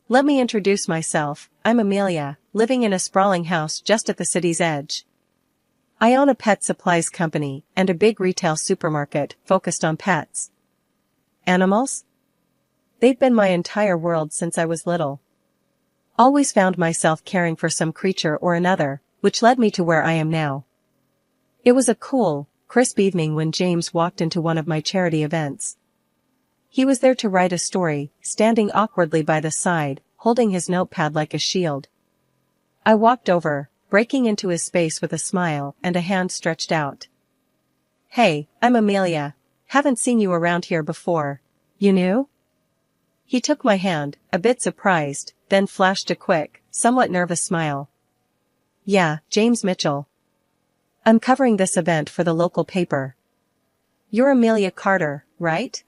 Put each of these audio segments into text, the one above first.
Let me introduce myself, I'm Amelia, living in a sprawling house just at the city's edge. I own a pet supplies company and a big retail supermarket focused on pets. Animals? They've been my entire world since I was little. Always found myself caring for some creature or another, which led me to where I am now. It was a cool, crisp evening when James walked into one of my charity events. He was there to write a story, standing awkwardly by the side, holding his notepad like a shield. I walked over, breaking into his space with a smile and a hand stretched out. Hey, I'm Amelia. Haven't seen you around here before. You new? He took my hand, a bit surprised, then flashed a quick, somewhat nervous smile. Yeah, James Mitchell. I'm covering this event for the local paper. You're Amelia Carter, right?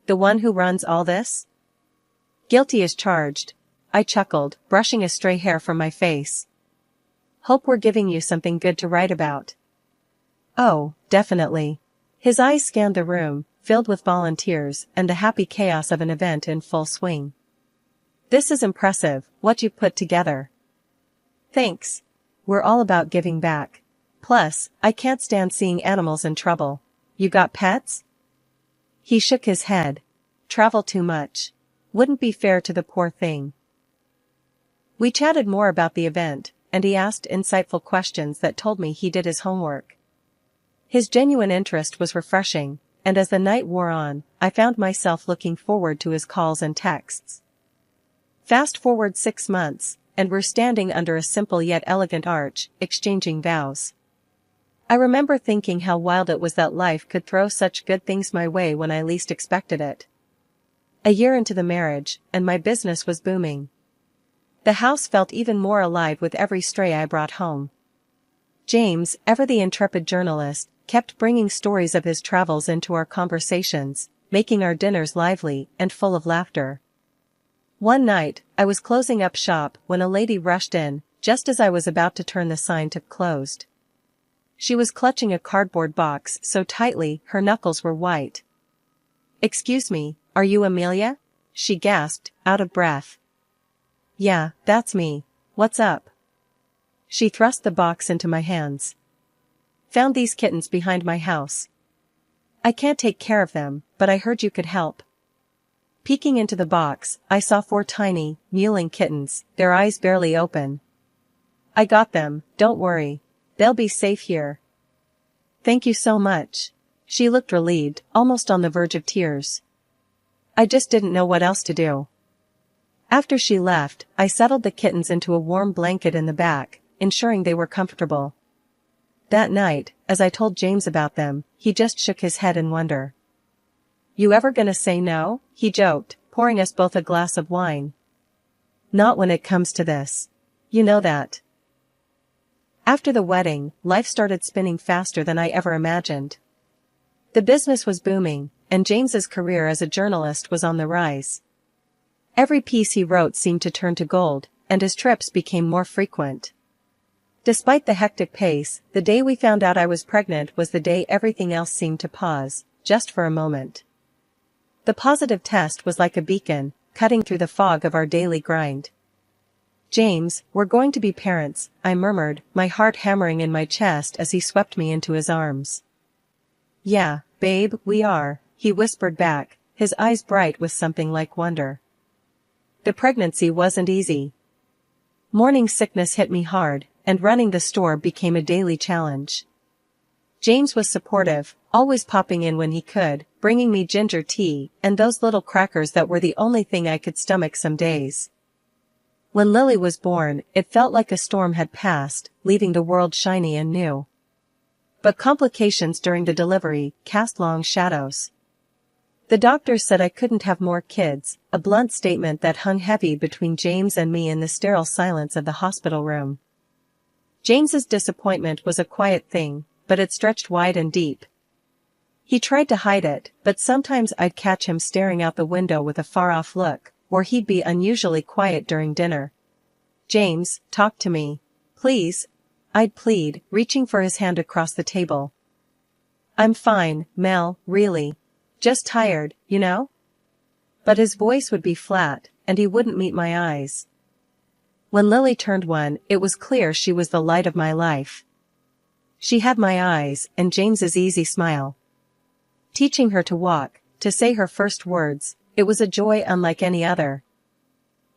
The one who runs all this? Guilty as charged. I chuckled, brushing a stray hair from my face. Hope we're giving you something good to write about. Oh, definitely. His eyes scanned the room, filled with volunteers and the happy chaos of an event in full swing. This is impressive, what you put together. Thanks. We're all about giving back. Plus, I can't stand seeing animals in trouble. You got pets? He shook his head. Travel too much. Wouldn't be fair to the poor thing. We chatted more about the event, and he asked insightful questions that told me he did his homework. His genuine interest was refreshing, and as the night wore on, I found myself looking forward to his calls and texts. Fast forward 6 months, and we're standing under a simple yet elegant arch, exchanging vows. I remember thinking how wild it was that life could throw such good things my way when I least expected it. A year into the marriage, and my business was booming. The house felt even more alive with every stray I brought home. James, ever the intrepid journalist, kept bringing stories of his travels into our conversations, making our dinners lively and full of laughter. One night, I was closing up shop when a lady rushed in, just as I was about to turn the sign to closed. She was clutching a cardboard box so tightly her knuckles were white. Excuse me, are you Amelia? She gasped, out of breath. Yeah, that's me. What's up? She thrust the box into my hands. Found these kittens behind my house. I can't take care of them, but I heard you could help. Peeking into the box, I saw 4 tiny, mewling kittens, their eyes barely open. I got them, don't worry. They'll be safe here. Thank you so much. She looked relieved, almost on the verge of tears. I just didn't know what else to do. After she left, I settled the kittens into a warm blanket in the back, ensuring they were comfortable. That night, as I told James about them, he just shook his head in wonder. You ever gonna say no? He joked, pouring us both a glass of wine. Not when it comes to this. You know that. After the wedding, life started spinning faster than I ever imagined. The business was booming, and James's career as a journalist was on the rise. Every piece he wrote seemed to turn to gold, and his trips became more frequent. Despite the hectic pace, the day we found out I was pregnant was the day everything else seemed to pause, just for a moment. The positive test was like a beacon, cutting through the fog of our daily grind. James, we're going to be parents, I murmured, my heart hammering in my chest as he swept me into his arms. Yeah, babe, we are, he whispered back, his eyes bright with something like wonder. The pregnancy wasn't easy. Morning sickness hit me hard, and running the store became a daily challenge. James was supportive, always popping in when he could, bringing me ginger tea and those little crackers that were the only thing I could stomach some days. When Lily was born, it felt like a storm had passed, leaving the world shiny and new. But complications during the delivery cast long shadows. The doctors said I couldn't have more kids, a blunt statement that hung heavy between James and me in the sterile silence of the hospital room. James's disappointment was a quiet thing, but it stretched wide and deep. He tried to hide it, but sometimes I'd catch him staring out the window with a far-off look, or he'd be unusually quiet during dinner. James, talk to me. Please. I'd plead, reaching for his hand across the table. I'm fine, Mel, really. Just tired, you know? But his voice would be flat, and he wouldn't meet my eyes. When Lily turned 1, it was clear she was the light of my life. She had my eyes and James's easy smile. Teaching her to walk, to say her first words, it was a joy unlike any other.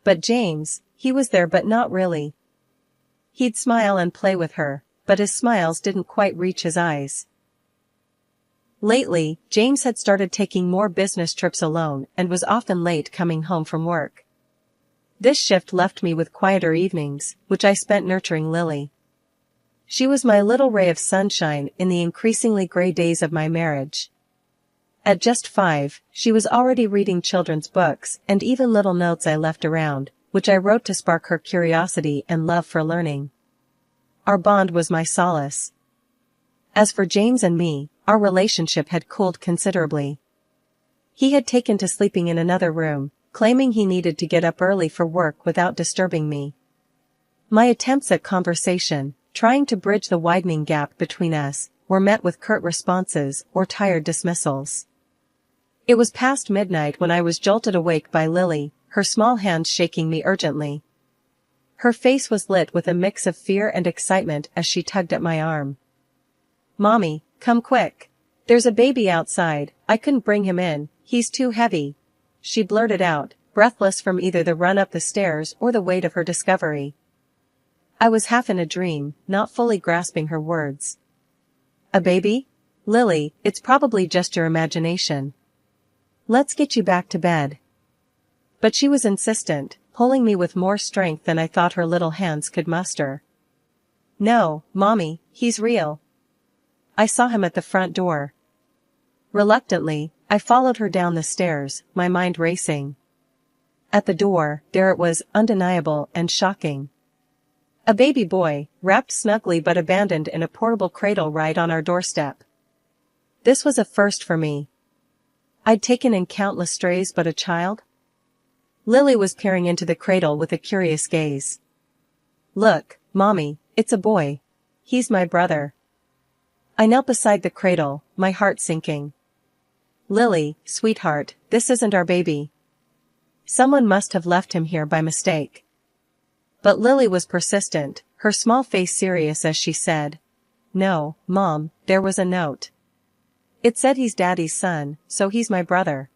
But James, he was there but not really. He'd smile and play with her, but his smiles didn't quite reach his eyes. Lately, James had started taking more business trips alone and was often late coming home from work. This shift left me with quieter evenings, which I spent nurturing Lily. She was my little ray of sunshine in the increasingly gray days of my marriage. At just 5, she was already reading children's books and even little notes I left around, which I wrote to spark her curiosity and love for learning. Our bond was my solace. As for James and me, our relationship had cooled considerably. He had taken to sleeping in another room, claiming he needed to get up early for work without disturbing me. My attempts at conversation, trying to bridge the widening gap between us, were met with curt responses or tired dismissals. It was past midnight when I was jolted awake by Lily, her small hands shaking me urgently. Her face was lit with a mix of fear and excitement as she tugged at my arm. "Mommy, come quick. There's a baby outside, I couldn't bring him in, he's too heavy," she blurted out, breathless from either the run up the stairs or the weight of her discovery. I was half in a dream, not fully grasping her words. "A baby? Lily, it's probably just your imagination. Let's get you back to bed." But she was insistent, pulling me with more strength than I thought her little hands could muster. "No, Mommy, he's real. I saw him at the front door." Reluctantly, I followed her down the stairs, my mind racing. At the door, there it was, undeniable and shocking. A baby boy, wrapped snugly but abandoned in a portable cradle right on our doorstep. This was a first for me. I'd taken in countless strays, but a child? Lily was peering into the cradle with a curious gaze. "Look, Mommy, it's a boy. He's my brother." I knelt beside the cradle, my heart sinking. "Lily, sweetheart, this isn't our baby. Someone must have left him here by mistake." But Lily was persistent, her small face serious as she said, "No, Mom, there was a note. It said he's Daddy's son, so he's my brother."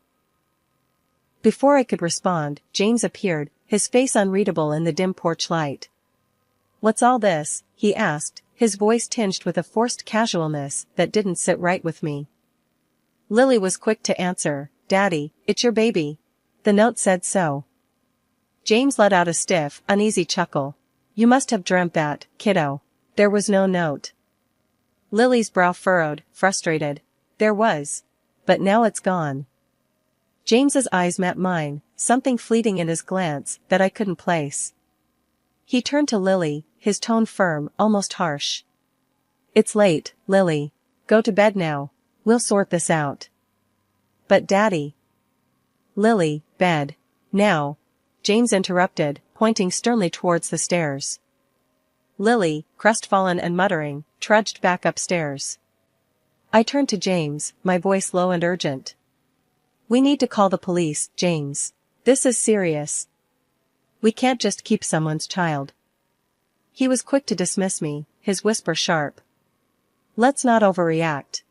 Before I could respond, James appeared, his face unreadable in the dim porch light. "What's all this?" he asked, his voice tinged with a forced casualness that didn't sit right with me. Lily was quick to answer, "Daddy, it's your baby. The note said so." James let out a stiff, uneasy chuckle. "You must have dreamt that, kiddo. There was no note." Lily's brow furrowed, frustrated. "There was. But now it's gone." James's eyes met mine, something fleeting in his glance that I couldn't place. He turned to Lily, his tone firm, almost harsh. "It's late, Lily. Go to bed now. We'll sort this out." "But Daddy." "Lily, bed. Now," James interrupted, pointing sternly towards the stairs. Lily, crestfallen and muttering, trudged back upstairs. I turned to James, my voice low and urgent. "We need to call the police, James. This is serious. We can't just keep someone's child." He was quick to dismiss me, his whisper sharp. "Let's not overreact.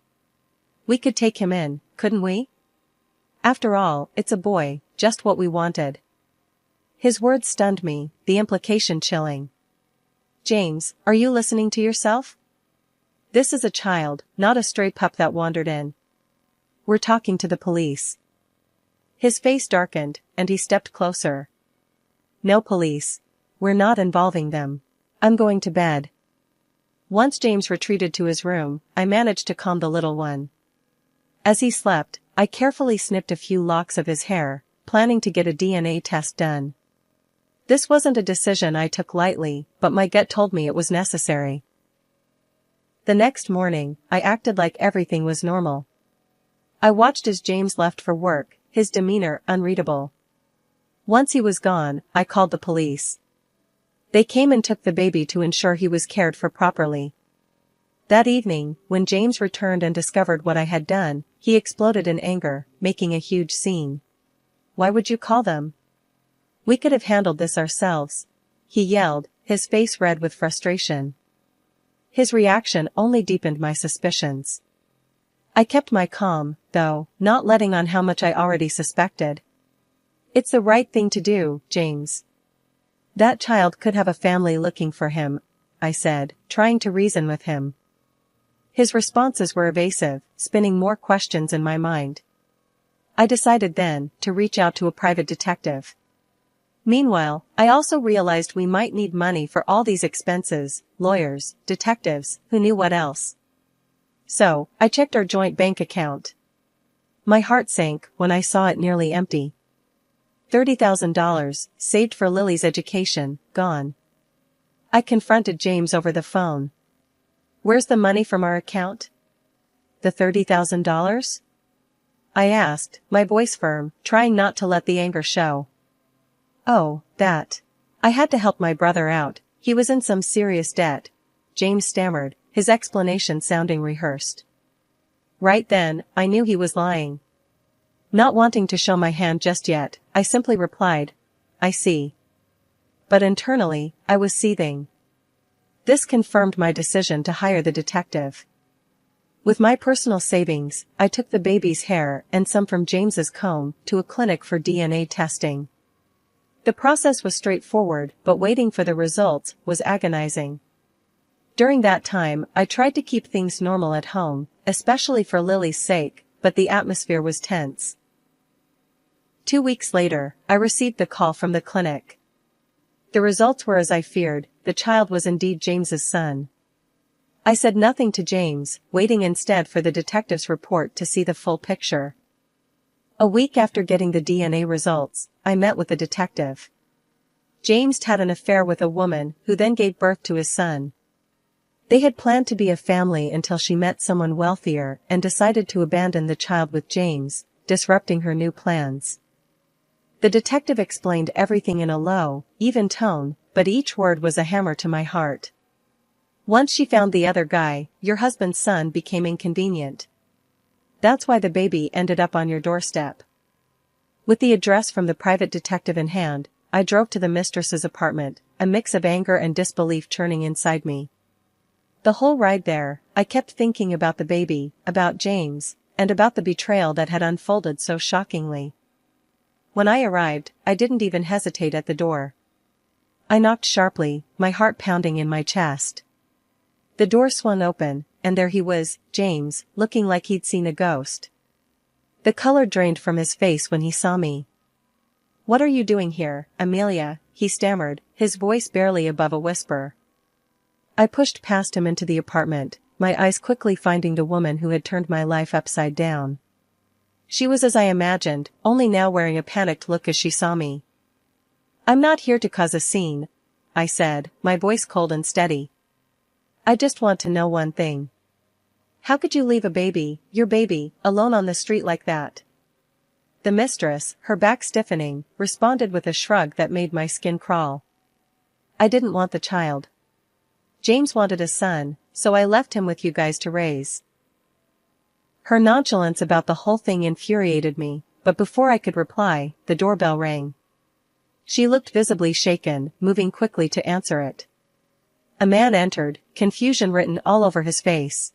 We could take him in, couldn't we? After all, it's a boy, just what we wanted." His words stunned me, the implication chilling. "James, are you listening to yourself? This is a child, not a stray pup that wandered in. We're talking to the police." His face darkened, and he stepped closer. "No police. We're not involving them. I'm going to bed." Once James retreated to his room, I managed to calm the little one. As he slept, I carefully snipped a few locks of his hair, planning to get a DNA test done. This wasn't a decision I took lightly, but my gut told me it was necessary. The next morning, I acted like everything was normal. I watched as James left for work, his demeanor unreadable. Once he was gone, I called the police. They came and took the baby to ensure he was cared for properly. That evening, when James returned and discovered what I had done, he exploded in anger, making a huge scene. "Why would you call them? We could have handled this ourselves, he yelled, his face red with frustration. His reaction only deepened my suspicions. I kept my calm, though, not letting on how much I already suspected. It's the right thing to do, James. That child could have a family looking for him, I said, trying to reason with him. His responses were evasive, spinning more questions in my mind. I decided then to reach out to a private detective. Meanwhile, I also realized we might need money for all these expenses, lawyers, detectives, who knew what else. So, I checked our joint bank account. My heart sank when I saw it nearly empty. $30,000, saved for Lily's education, gone. I confronted James over the phone. Where's the money from our account? The $30,000? I asked, my voice firm, trying not to let the anger show. Oh, that. I had to help my brother out, he was in some serious debt, James stammered, his explanation sounding rehearsed. Right then, I knew he was lying. Not wanting to show my hand just yet, I simply replied, I see. But internally, I was seething. This confirmed my decision to hire the detective. With my personal savings, I took the baby's hair and some from James's comb to a clinic for DNA testing. The process was straightforward, but waiting for the results was agonizing. During that time, I tried to keep things normal at home, especially for Lily's sake, but the atmosphere was tense. 2 weeks later, I received the call from the clinic. The results were as I feared, the child was indeed James's son. I said nothing to James, waiting instead for the detective's report to see the full picture. A week after getting the DNA results, I met with the detective. James had an affair with a woman who then gave birth to his son. They had planned to be a family until she met someone wealthier and decided to abandon the child with James, disrupting her new plans. The detective explained everything in a low, even tone, but each word was a hammer to my heart. Once she found the other guy, your husband's son became inconvenient. That's why the baby ended up on your doorstep. With the address from the private detective in hand, I drove to the mistress's apartment, a mix of anger and disbelief churning inside me. The whole ride there, I kept thinking about the baby, about James, and about the betrayal that had unfolded so shockingly. When I arrived, I didn't even hesitate at the door. I knocked sharply, my heart pounding in my chest. The door swung open, and there he was, James, looking like he'd seen a ghost. The color drained from his face when he saw me. "What are you doing here, Amelia?" he stammered, his voice barely above a whisper. I pushed past him into the apartment, my eyes quickly finding the woman who had turned my life upside down. She was as I imagined, only now wearing a panicked look as she saw me. "I'm not here to cause a scene," I said, my voice cold and steady. "I just want to know one thing. How could you leave a baby, your baby, alone on the street like that?" The mistress, her back stiffening, responded with a shrug that made my skin crawl. "I didn't want the child. James wanted a son, so I left him with you guys to raise." Her nonchalance about the whole thing infuriated me, but before I could reply, the doorbell rang. She looked visibly shaken, moving quickly to answer it. A man entered, confusion written all over his face.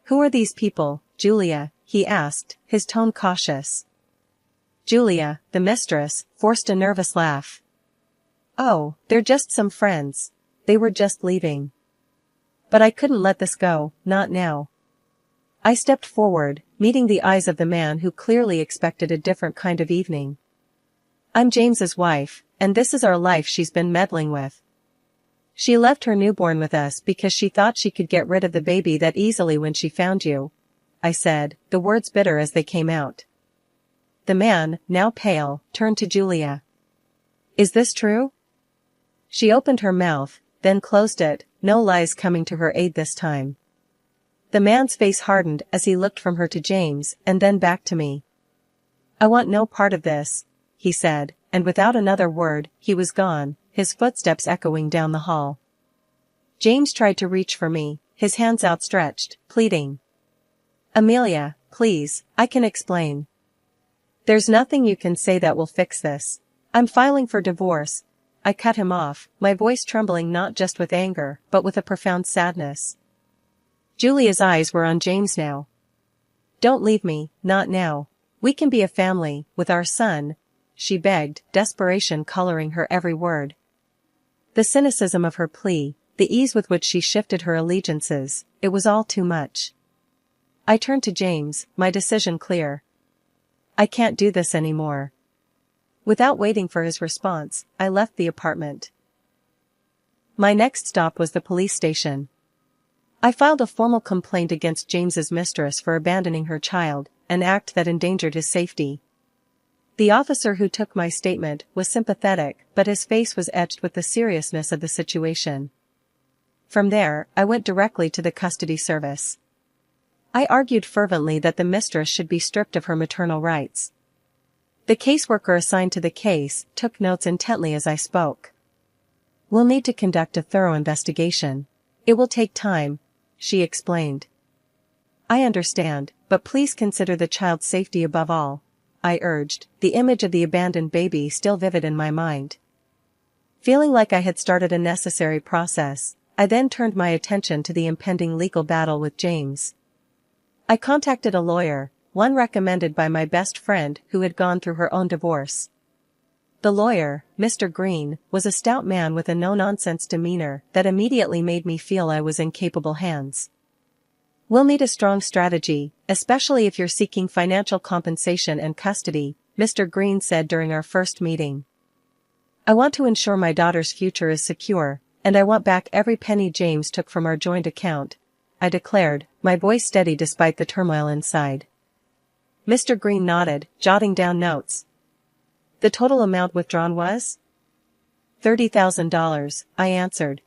"Who are these people, Julia?" he asked, his tone cautious. Julia, the mistress, forced a nervous laugh. "Oh, they're just some friends. They were just leaving." But I couldn't let this go, not now. I stepped forward, meeting the eyes of the man who clearly expected a different kind of evening. "I'm James's wife, and this is our life she's been meddling with. She left her newborn with us because she thought she could get rid of the baby that easily when she found you," I said, the words bitter as they came out. The man, now pale, turned to Julia. "Is this true?" She opened her mouth, then closed it, no lies coming to her aid this time. The man's face hardened as he looked from her to James and then back to me. "I want no part of this," he said, and without another word, he was gone, his footsteps echoing down the hall. James tried to reach for me, his hands outstretched, pleading. "Amelia, please, I can explain." "There's nothing you can say that will fix this," I'm filing for divorce. I cut him off, my voice trembling not just with anger, but with a profound sadness. Julia's eyes were on James now. Don't leave me, not now. We can be a family, with our son, she begged, desperation coloring her every word. The cynicism of her plea, the ease with which she shifted her allegiances, it was all too much. I turned to James, my decision clear. I can't do this anymore. Without waiting for his response, I left the apartment. My next stop was the police station. I filed a formal complaint against James's mistress for abandoning her child, an act that endangered his safety. The officer who took my statement was sympathetic, but his face was etched with the seriousness of the situation. From there, I went directly to the custody service. I argued fervently that the mistress should be stripped of her maternal rights. The caseworker assigned to the case took notes intently as I spoke. We'll need to conduct a thorough investigation. It will take time, she explained. I understand, but please consider the child's safety above all, I urged, the image of the abandoned baby still vivid in my mind. Feeling like I had started a necessary process, I then turned my attention to the impending legal battle with James. I contacted a lawyer, one recommended by my best friend who had gone through her own divorce. The lawyer, Mr. Green, was a stout man with a no-nonsense demeanor that immediately made me feel I was in capable hands. We'll need a strong strategy, especially if you're seeking financial compensation and custody, Mr. Green said during our first meeting. I want to ensure my daughter's future is secure, and I want back every penny James took from our joint account, I declared, my voice steady despite the turmoil inside. Mr. Green nodded, jotting down notes. The total amount withdrawn was $30,000, I answered.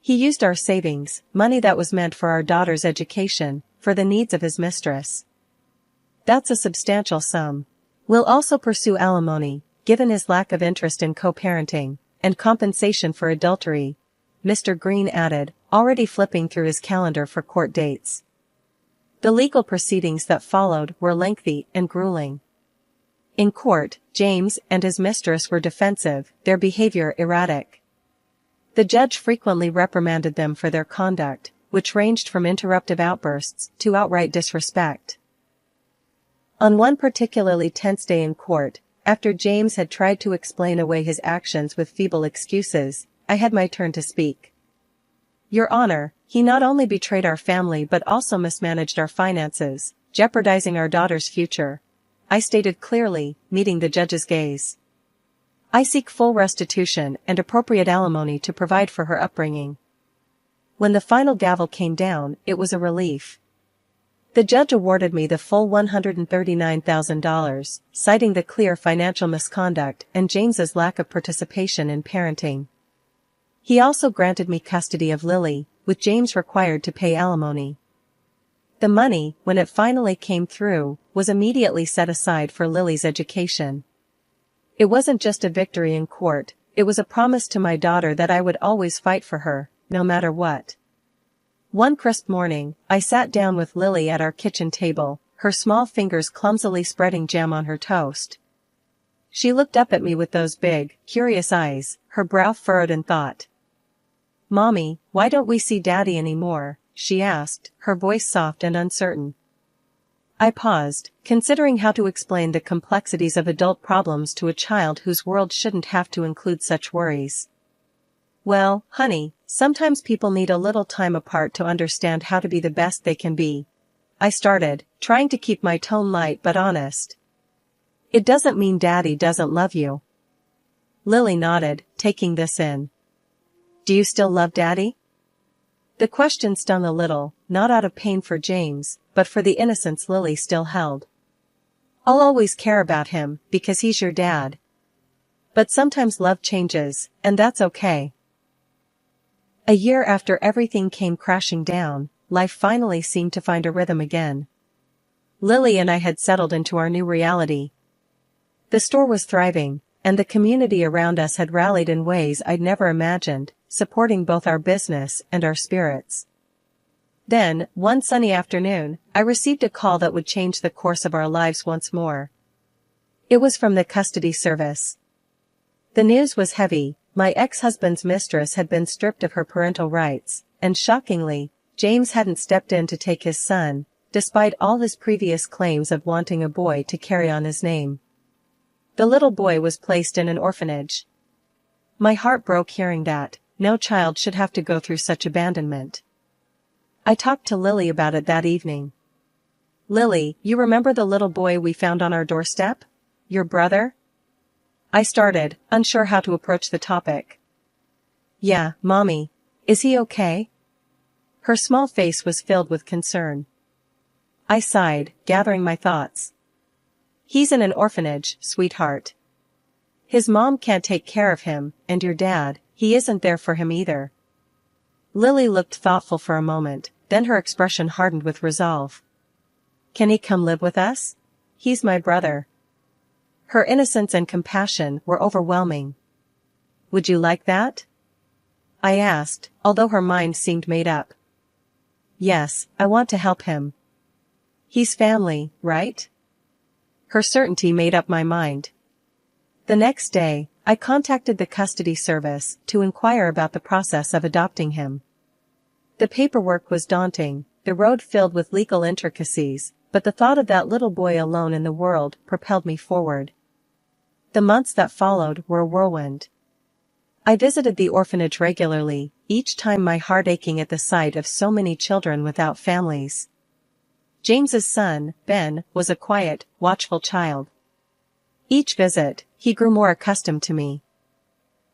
He used our savings, money that was meant for our daughter's education, for the needs of his mistress. That's a substantial sum. We'll also pursue alimony, given his lack of interest in co-parenting, and compensation for adultery, Mr. Green added, already flipping through his calendar for court dates. The legal proceedings that followed were lengthy and grueling. In court, James and his mistress were defensive, their behavior erratic. The judge frequently reprimanded them for their conduct, which ranged from interruptive outbursts to outright disrespect. On one particularly tense day in court, after James had tried to explain away his actions with feeble excuses, I had my turn to speak. Your Honor, he not only betrayed our family but also mismanaged our finances, jeopardizing our daughter's future, I stated clearly, meeting the judge's gaze. I seek full restitution and appropriate alimony to provide for her upbringing. When the final gavel came down, it was a relief. The judge awarded me the full $139,000, citing the clear financial misconduct and James's lack of participation in parenting. He also granted me custody of Lily, with James required to pay alimony. The money, when it finally came through, was immediately set aside for Lily's education. It wasn't just a victory in court, it was a promise to my daughter that I would always fight for her, no matter what. One crisp morning, I sat down with Lily at our kitchen table, her small fingers clumsily spreading jam on her toast. She looked up at me with those big, curious eyes, her brow furrowed in thought. Mommy, why don't we see Daddy anymore? She asked, her voice soft and uncertain. I paused, considering how to explain the complexities of adult problems to a child whose world shouldn't have to include such worries. Well, honey, sometimes people need a little time apart to understand how to be the best they can be. I started, trying to keep my tone light but honest. It doesn't mean Daddy doesn't love you. Lily nodded, taking this in. Do you still love Daddy? The question stung a little, not out of pain for James, but for the innocence Lily still held. I'll always care about him, because he's your dad. But sometimes love changes, and that's okay. A year after everything came crashing down, life finally seemed to find a rhythm again. Lily and I had settled into our new reality. The store was thriving, and the community around us had rallied in ways I'd never imagined, supporting both our business and our spirits. Then, one sunny afternoon, I received a call that would change the course of our lives once more. It was from the custody service. The news was heavy. My ex-husband's mistress had been stripped of her parental rights, and shockingly, James hadn't stepped in to take his son, despite all his previous claims of wanting a boy to carry on his name. The little boy was placed in an orphanage. My heart broke hearing that. No child should have to go through such abandonment. I talked to Lily about it that evening. "Lily, you remember the little boy we found on our doorstep? Your brother?" I started, unsure how to approach the topic. "Yeah, Mommy. Is he okay?" Her small face was filled with concern. I sighed, gathering my thoughts. "He's in an orphanage, sweetheart. His mom can't take care of him, and your dad, he isn't there for him either." Lily looked thoughtful for a moment, then her expression hardened with resolve. "Can he come live with us? He's my brother." Her innocence and compassion were overwhelming. "Would you like that?" I asked, although her mind seemed made up. "Yes, I want to help him. He's family, right?" Her certainty made up my mind. The next day, I contacted the custody service to inquire about the process of adopting him. The paperwork was daunting, the road filled with legal intricacies, but the thought of that little boy alone in the world propelled me forward. The months that followed were a whirlwind. I visited the orphanage regularly, each time my heart aching at the sight of so many children without families. James's son, Ben, was a quiet, watchful child. Each visit, he grew more accustomed to me.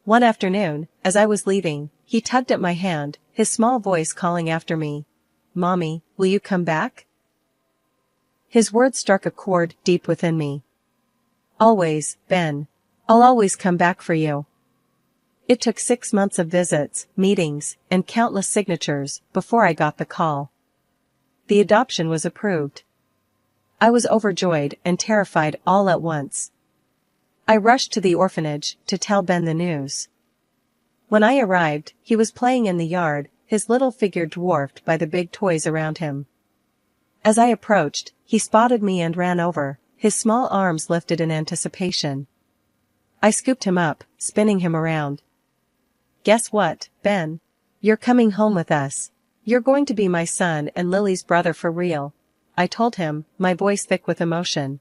One afternoon, as I was leaving, he tugged at my hand, his small voice calling after me, "Mommy, will you come back?" His words struck a chord deep within me. "Always, Ben. I'll always come back for you." It took 6 months of visits, meetings, and countless signatures before I got the call. The adoption was approved. I was overjoyed and terrified all at once. I rushed to the orphanage to tell Ben the news. When I arrived, he was playing in the yard, his little figure dwarfed by the big toys around him. As I approached, he spotted me and ran over, his small arms lifted in anticipation. I scooped him up, spinning him around. "Guess what, Ben? You're coming home with us. You're going to be my son and Lily's brother for real," I told him, my voice thick with emotion.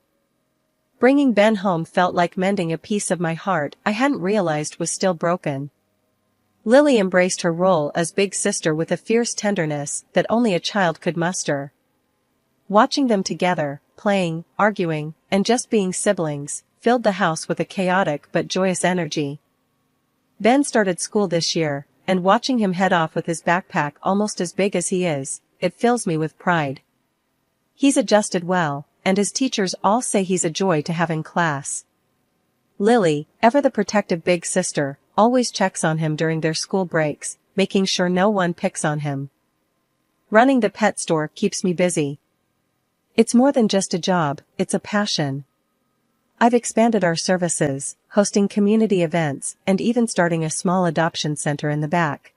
Bringing Ben home felt like mending a piece of my heart I hadn't realized was still broken. Lily embraced her role as big sister with a fierce tenderness that only a child could muster. Watching them together, playing, arguing, and just being siblings, filled the house with a chaotic but joyous energy. Ben started school this year, and watching him head off with his backpack almost as big as he is, it fills me with pride. He's adjusted well, and his teachers all say he's a joy to have in class. Lily, ever the protective big sister, always checks on him during their school breaks, making sure no one picks on him. Running the pet store keeps me busy. It's more than just a job, it's a passion. I've expanded our services, hosting community events, and even starting a small adoption center in the back.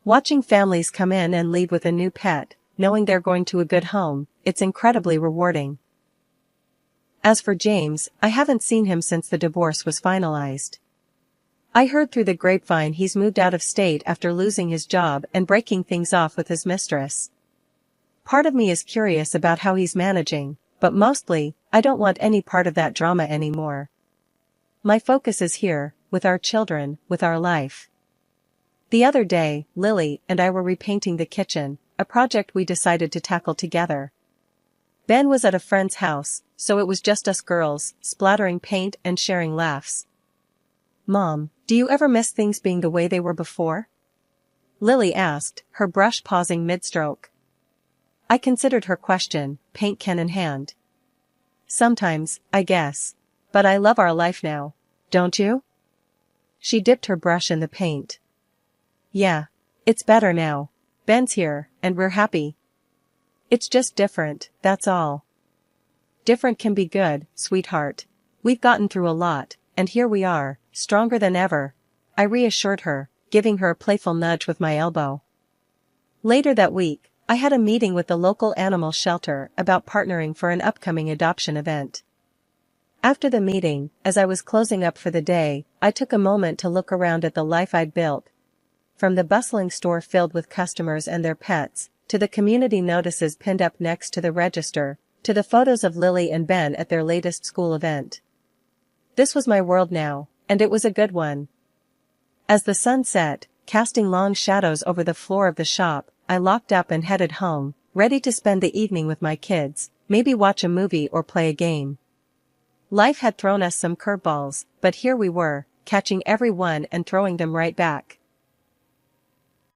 Watching families come in and leave with a new pet, knowing they're going to a good home, it's incredibly rewarding. As for James, I haven't seen him since the divorce was finalized. I heard through the grapevine he's moved out of state after losing his job and breaking things off with his mistress. Part of me is curious about how he's managing, but mostly, I don't want any part of that drama anymore. My focus is here, with our children, with our life. The other day, Lily and I were repainting the kitchen, a project we decided to tackle together. Ben was at a friend's house, so it was just us girls, splattering paint and sharing laughs. "Mom, do you ever miss things being the way they were before?" Lily asked, her brush pausing mid-stroke. I considered her question, paint can in hand. "Sometimes, I guess. But I love our life now. Don't you?" She dipped her brush in the paint. "Yeah. It's better now. Ben's here, and we're happy. It's just different, that's all." "Different can be good, sweetheart. We've gotten through a lot, and here we are, stronger than ever," I reassured her, giving her a playful nudge with my elbow. Later that week, I had a meeting with the local animal shelter about partnering for an upcoming adoption event. After the meeting, as I was closing up for the day, I took a moment to look around at the life I'd built. From the bustling store filled with customers and their pets, to the community notices pinned up next to the register, to the photos of Lily and Ben at their latest school event. This was my world now, and it was a good one. As the sun set, casting long shadows over the floor of the shop, I locked up and headed home, ready to spend the evening with my kids, maybe watch a movie or play a game. Life had thrown us some curveballs, but here we were, catching every one and throwing them right back.